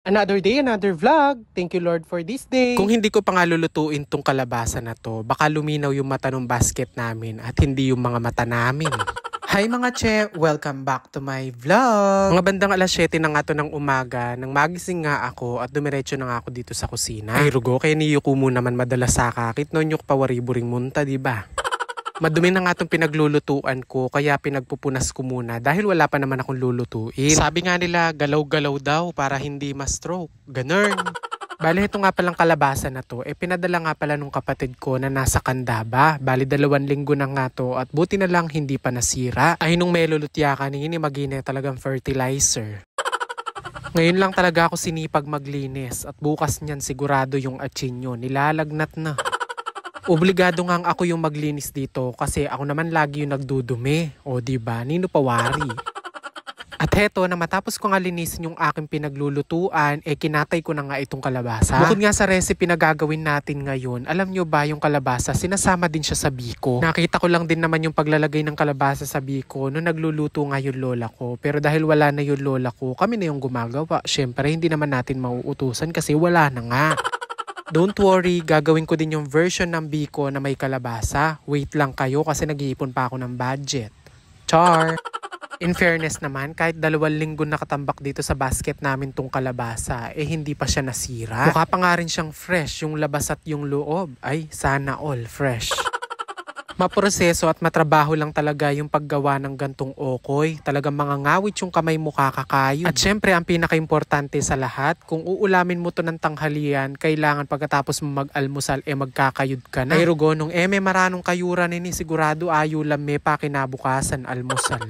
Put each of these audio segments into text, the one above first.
Another day, another vlog. Thank you Lord for this day. Kung hindi ko pa nga lulutuin tong kalabasa na to, baka luminaw yung mata ng basket namin at hindi yung mga mata namin. Hi mga che! Welcome back to my vlog! Mga bandang alas 7 na nga to ng umaga, nang magising nga ako at dumiretso na nga ako dito sa kusina. Ay rugo, kaya niyuko mo naman madalas sa kakit, no nyuk pawariburing munta, diba? Madumi na nga itong pinaglulutuan ko, kaya pinagpupunas ko muna dahil wala pa naman akong lulutuin. Sabi nga nila, galaw-galaw daw para hindi ma-stroke. Ganun. Bali, ito nga palang kalabasa na to, pinadala nga pala nung kapatid ko na nasa Candaba. Bali, 2 linggo na nga to at buti na lang hindi pa nasira. Ay, nung may lulutya ka, ningin magina talagang fertilizer. Ngayon lang talaga ako sinipag maglinis at bukas niyan sigurado yung atsin nyo, nilalagnat na. Obligado nga ako yung maglinis dito kasi ako naman lagi yung nagdudumi. O diba, nino pawari. At heto na matapos ko nga linisin yung aking pinaglulutuan, kinatay ko na nga itong kalabasa. Bukod nga sa recipe na gagawin natin ngayon, alam nyo ba yung kalabasa, sinasama din siya sa biko. Nakita ko lang din naman yung paglalagay ng kalabasa sa biko nung nagluluto nga yung lola ko. Pero dahil wala na yung lola ko, kami na yung gumagawa. Syempre, hindi naman natin mauutusan kasi wala na nga. Don't worry, gagawin ko din yung version ng biko na may kalabasa. Wait lang kayo kasi nag-iipon pa ako ng budget. Char! In fairness naman, kahit 2 linggo nakatambak dito sa basket namin tong kalabasa, hindi pa siya nasira. Mukha pa nga rin siyang fresh, yung labas at yung loob. Ay, sana all fresh. Maproseso at matrabaho lang talaga yung paggawa ng gantong okoy. Talagang mangangawit yung kamay mo kakakayo. At syempre, ang pinaka-importante sa lahat, kung uulamin mo to ng tanghalian, kailangan pagkatapos mo mag-almusal, magkakayod ka na. Ay rugo, nung may maranong kayuran sigurado ayo lame pa kinabukasan almusal.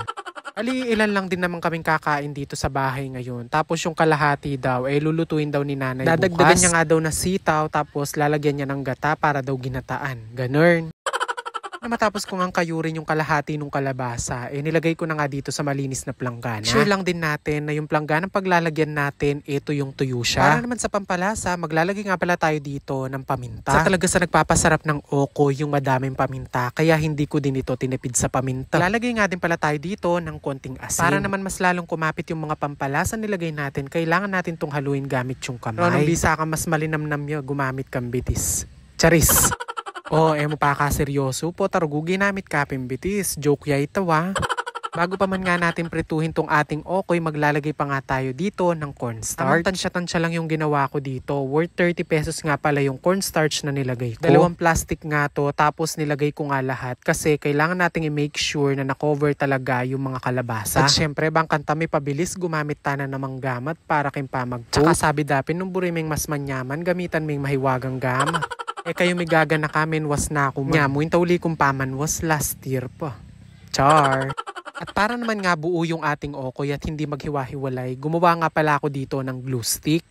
Ali, ilan lang din naman kaming kakain dito sa bahay ngayon. Tapos yung kalahati daw, lulutuin daw ni nanay bukas. Dadagdagan niya nga daw na sitaw, tapos lalagyan niya ng gata para daw ginataan. Ganun. Na matapos ko ngang kayurin yung kalahati ng kalabasa, nilagay ko na nga dito sa malinis na planggana. Sure lang din natin na yung planggana paglalagyan natin, ito yung tuyo siya. Para naman sa pampalasa, maglalagay nga pala tayo dito ng paminta. Sa talaga sa nagpapasarap ng okoy yung madaming paminta, kaya hindi ko din ito tinipid sa paminta. Lalagay nga din pala tayo dito ng konting asin. Para naman mas lalong kumapit yung mga pampalasa nilagay natin, kailangan natin tong haluin gamit yung kamay. Pero nung bisa ka mas malinamnam yun, gumamit kang bitis. Charis! Mo pa ka seryoso po, tarugo ginamit kapim bitis. Joke ya ito wa. Bago pa man nga natin prituhin tong ating okoy, maglalagay pa nga tayo dito ng cornstarch. Tansya-tansya lang yung ginawa ko dito. Worth 30 pesos nga pala yung cornstarch na nilagay ko. 2 plastic nga to, tapos nilagay ko nga lahat kasi kailangan nating i-make sure na na-cover talaga yung mga kalabasa. At syempre, bangkan tami pabilis, gumamit tayo ng manggamat para kimpamag. Tsaka sabi dapin, nung burimeng mas manyaman, gamitan ming mahiwagang gamat. Kayo may gaga na kamin was na ako man. Mo yung tauli kong paman was last year pa. Char! At para naman nga buo yung ating okoy at hindi maghiwa-hiwalay, gumawa nga pala ako dito ng glue stick.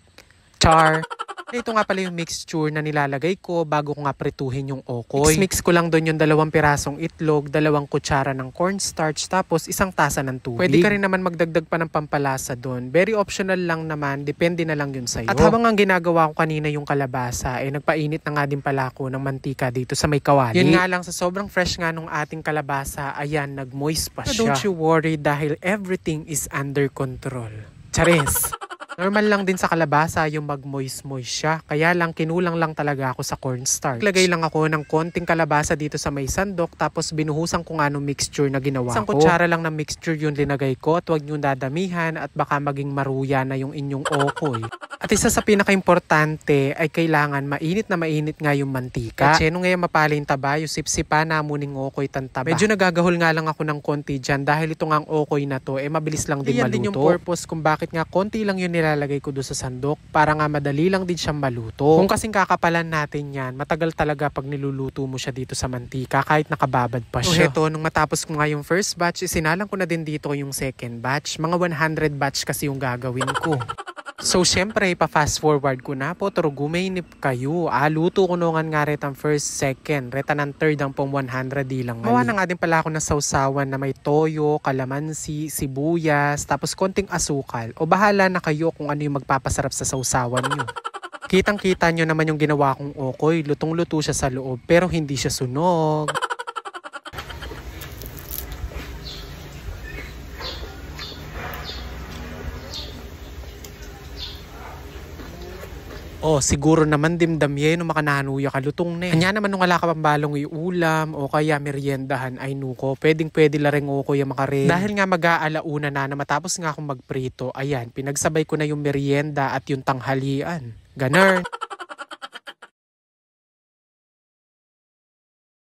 Char! Ito nga pala yung mixture na nilalagay ko bago ko nga prituhin yung okoy. Mix ko lang doon yung 2 pirasong itlog, 2 kutsara ng cornstarch, tapos 1 tasa ng tubig. Pwede ka rin naman magdagdag pa ng pampalasa doon. Very optional lang naman, depende na lang yun sa'yo. At habang ang ginagawa ko kanina yung kalabasa, nagpainit na nga din pala ako ng mantika dito sa may kawali. Yun nga lang, sa sobrang fresh nga nung ating kalabasa, ayan, nag-moist pa siya. Don't you worry dahil everything is under control. Charis! Normal lang din sa kalabasa yung mag-moist-moist siya. Kaya lang kinulang lang talaga ako sa cornstarch. Lagay lang ako ng konting kalabasa dito sa may sandok tapos binuhusan ko nga ng mixture na ginawa ko. 1 kutsara lang ng mixture yung linagay ko at huwag niyong dadamihan at baka maging maruya na yung inyong okoy. At isa sa pinaka-importante ay kailangan mainit na mainit nga yung mantika. At nung ngayon mapalin taba, yung sipsipa na muning okoy tantaba. Medyo nagagahol nga lang ako ng konti dyan dahil ito nga ang okoy na to, mabilis lang din maluto. Yan din yung purpose kung bakit nga konti lang yung nilalagay ko doon sa sandok para nga madali lang din siyang maluto. Kung kasing kakapalan natin yan, matagal talaga pag niluluto mo siya dito sa mantika kahit nakababad pa siya. Ito, nung matapos ko nga yung first batch, isinalang ko na din dito yung second batch. Mga 100 batch kasi yung gagawin ko. So, syempre, pa-fast forward ko na po. Pero gumainip kayo. Luto ko nungan nga ret ang first, second. Reta ng third ang pong 100 di lang. Gawa na nga din pala ako ng sausawan na may toyo, kalamansi, sibuyas, tapos konting asukal. O bahala na kayo kung ano yung magpapasarap sa sausawan nyo. Kitang-kita nyo naman yung ginawa kong okoy. Lutong-luto siya sa loob pero hindi siya sunog. Oh, siguro naman dimdam no makananuya ka lutong ne. Kanya naman nung wala ka pambalong iulam o kaya meriendahan ay nuko. Pwede la rin ko yung makare. Dahil nga mag-aalauna na matapos nga akong magprito, ayan, pinagsabay ko na yung merienda at yung tanghalian. Ganon.